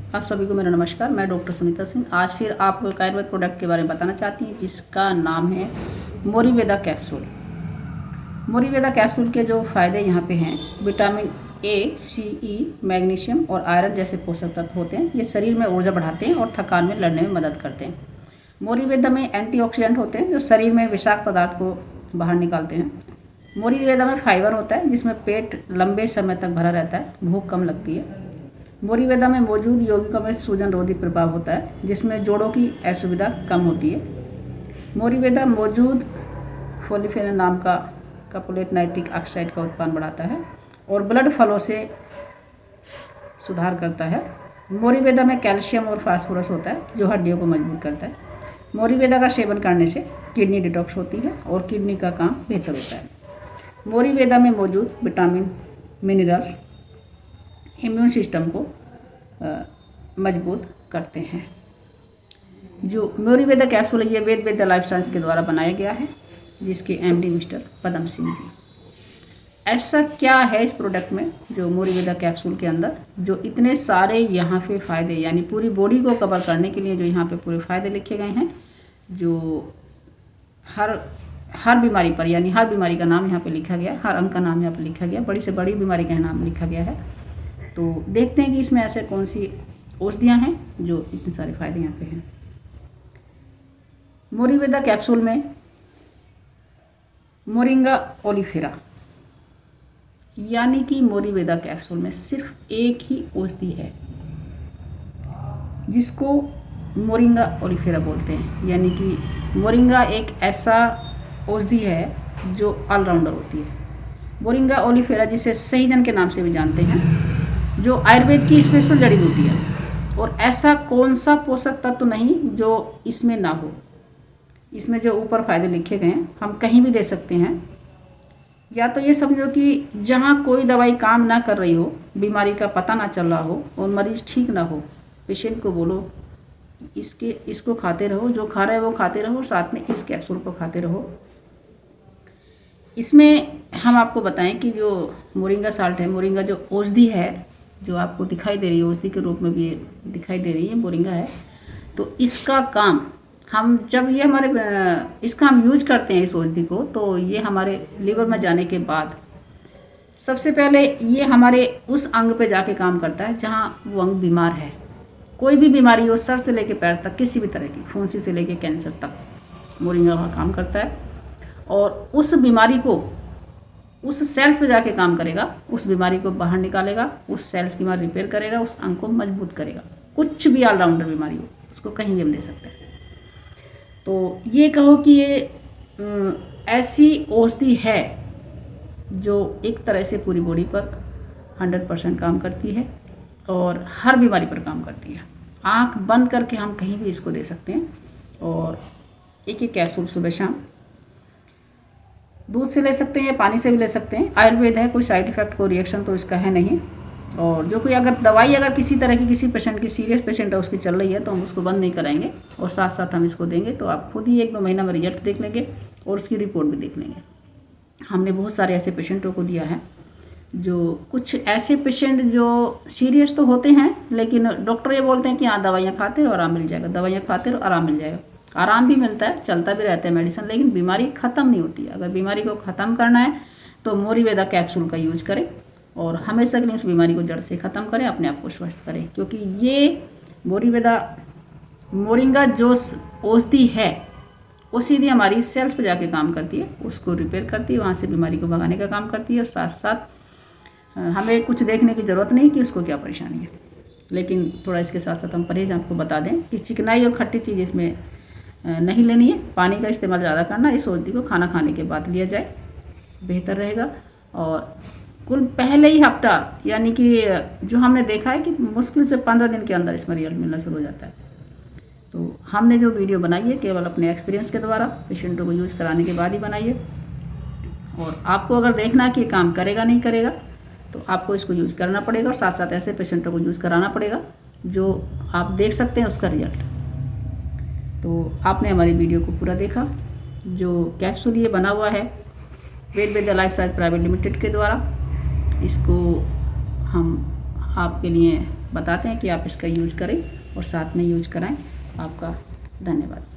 आप सभी को मेरा नमस्कार। मैं डॉक्टर सुनीता सिंह आज फिर आपको एक आयुर्वेद प्रोडक्ट के बारे में बताना चाहती हूँ जिसका नाम है मोरीवेदा कैप्सूल। मोरीवेदा कैप्सूल के जो फ़ायदे यहाँ पे हैं, vitamin A, C, E, magnesium और आयरन जैसे पोषक तत्व होते हैं। ये शरीर में ऊर्जा बढ़ाते हैं और थकान में लड़ने में मदद करते हैं। मोरीवेदा में एंटीऑक्सीडेंट होते हैं जो शरीर में विषाक्त पदार्थ को बाहर निकालते हैं। मोरीवेदा में फाइबर होता है जिसमें पेट लंबे समय तक भरा रहता है, भूख कम लगती है। मोरीवेदा में मौजूद यौगिकों में सूजन रोधी प्रभाव होता है जिसमें जोड़ों की असुविधा कम होती है। मोरीवेदा मौजूद फोलिफेनल नाम का कपोलेट नाइट्रिक ऑक्साइड का उत्पादन बढ़ाता है और ब्लड फ्लो से सुधार करता है। मोरीवेदा में कैल्शियम और फास्फोरस होता है जो हड्डियों को मजबूत करता है। मोरीवेदा का सेवन करने से किडनी डिटॉक्स होती है और किडनी का काम बेहतर होता है। मोरीवेदा में मौजूद विटामिन, मिनरल्स इम्यून सिस्टम को मजबूत करते हैं। जो मोरीवेदा कैप्सूल है ये वेद लाइफ साइंस के द्वारा बनाया गया है जिसके एमडी मिस्टर पदम सिंह जी। ऐसा क्या है इस प्रोडक्ट में जो मोरीवेदा कैप्सूल के अंदर जो इतने सारे यहाँ पे फ़ायदे, यानी पूरी बॉडी को कवर करने के लिए जो यहाँ पे पूरे फ़ायदे लिखे गए हैं, जो हर बीमारी पर, यानी हर बीमारी का नाम यहाँ पे लिखा गया, हर अंग का नाम यहाँ पे लिखा गया, बड़ी से बड़ी बीमारी का नाम लिखा गया है। तो देखते हैं कि इसमें ऐसे कौन सी औषधियाँ हैं जो इतने सारे फायदे यहाँ पे हैं। मोरीवेदा कैप्सूल में मोरिंगा ओलिफेरा, यानी कि मोरीवेदा कैप्सूल में सिर्फ एक ही औषधि है जिसको मोरिंगा ओलिफेरा बोलते हैं। यानी कि मोरिंगा एक ऐसा औषधि है जो ऑलराउंडर होती है। मोरिंगा ओलिफेरा जिसे सहीजन के नाम से भी जानते हैं, जो आयुर्वेद की स्पेशल जड़ी बूटी है और ऐसा कौन सा पोषक तत्व नहीं जो इसमें ना हो। इसमें जो ऊपर फायदे लिखे गए हैं हम कहीं भी दे सकते हैं। या तो ये समझो कि जहाँ कोई दवाई काम ना कर रही हो, बीमारी का पता ना चल रहा हो और मरीज ठीक ना हो, पेशेंट को बोलो इसको खाते रहो, जो खा रहे हो वो खाते रहो, साथ में इस कैप्सूल को खाते रहो। इसमें हम आपको बताएं कि जो मोरिंगा साल्ट है, मोरिंगा जो औषधि है जो आपको दिखाई दे रही है, औषधि के रूप में भी दिखाई दे रही है, मोरिंगा है। तो इसका काम हम जब ये इसका हम यूज करते हैं इस औषधि को, तो ये हमारे लीवर में जाने के बाद सबसे पहले ये हमारे उस अंग पे जाके काम करता है जहाँ वो अंग बीमार है। कोई भी बीमारी हो, सर से लेके पैर तक, किसी भी तरह की, फुंसी से लेके कैंसर तक, मोरिंगा का काम करता है। और उस बीमारी को उस सेल्स पे जाके काम करेगा, उस बीमारी को बाहर निकालेगा, उस सेल्स की बीमारी रिपेयर करेगा, उस अंग को मजबूत करेगा। कुछ भी ऑलराउंडर बीमारी हो उसको कहीं भी हम दे सकते हैं। तो ये कहो कि ये ऐसी औषधि है जो एक तरह से पूरी बॉडी पर 100% काम करती है और हर बीमारी पर काम करती है। आँख बंद करके हम कहीं भी इसको दे सकते हैं और एक कैप्सूल सुबह शाम दूध से ले सकते हैं या पानी से भी ले सकते हैं। आयुर्वेद है, कोई साइड इफ़ेक्ट, कोई रिएक्शन तो इसका है नहीं। और जो कोई अगर दवाई अगर किसी तरह की किसी पेशेंट की, सीरियस पेशेंट है, उसकी चल रही है तो हम उसको बंद नहीं कराएंगे और साथ साथ हम इसको देंगे तो आप खुद ही 1-2 महीना में रिजल्ट देख लेंगे और उसकी रिपोर्ट भी देख लेंगे। हमने बहुत सारे ऐसे पेशेंटों को दिया है, जो कुछ ऐसे पेशेंट जो सीरियस तो होते हैं लेकिन डॉक्टर ये बोलते हैं कि हाँ दवाइयाँ खाते रहो आराम मिल जाएगा, दवाइयाँ खाते रहो आराम मिल जाएगा। आराम भी मिलता है, चलता भी रहता है मेडिसिन, लेकिन बीमारी ख़त्म नहीं होती है। अगर बीमारी को ख़त्म करना है तो मोरीवेदा कैप्सूल का यूज करें और हमेशा के लिए उस बीमारी को जड़ से ख़त्म करें, अपने आप को स्वस्थ करें। क्योंकि ये मोरिंगा जो औषधि है वो सीधी हमारी सेल्स पे जाके काम करती है, उसको रिपेयर करती है, वहाँ से बीमारी को भगाने का काम करती है और साथ साथ हमें कुछ देखने की ज़रूरत नहीं कि उसको क्या परेशानी है। लेकिन थोड़ा इसके साथ साथ हम परहेज आपको बता दें कि चिकनाई और खट्टी चीज़ इसमें नहीं लेनी है। पानी का इस्तेमाल ज़्यादा करना, इस औषधि को खाना खाने के बाद लिया जाए बेहतर रहेगा। और कुल पहले ही हफ्ता, यानी कि जो हमने देखा है कि मुश्किल से 15 दिन के अंदर इसमें रिजल्ट मिलना शुरू हो जाता है। तो हमने जो वीडियो बनाई है केवल अपने एक्सपीरियंस के द्वारा, पेशेंटों को यूज़ कराने के बाद ही बनाई है। और आपको अगर देखना है कि काम करेगा नहीं करेगा तो आपको इसको यूज़ करना पड़ेगा और साथ साथ ऐसे पेशेंटों को यूज़ कराना पड़ेगा जो आप देख सकते हैं उसका रिजल्ट। तो आपने हमारी वीडियो को पूरा देखा। जो कैप्सूल ये बना हुआ है वेद लाइफ साइंस प्राइवेट लिमिटेड के द्वारा, इसको हम आपके लिए बताते हैं कि आप इसका यूज करें और साथ में यूज कराएं। आपका धन्यवाद।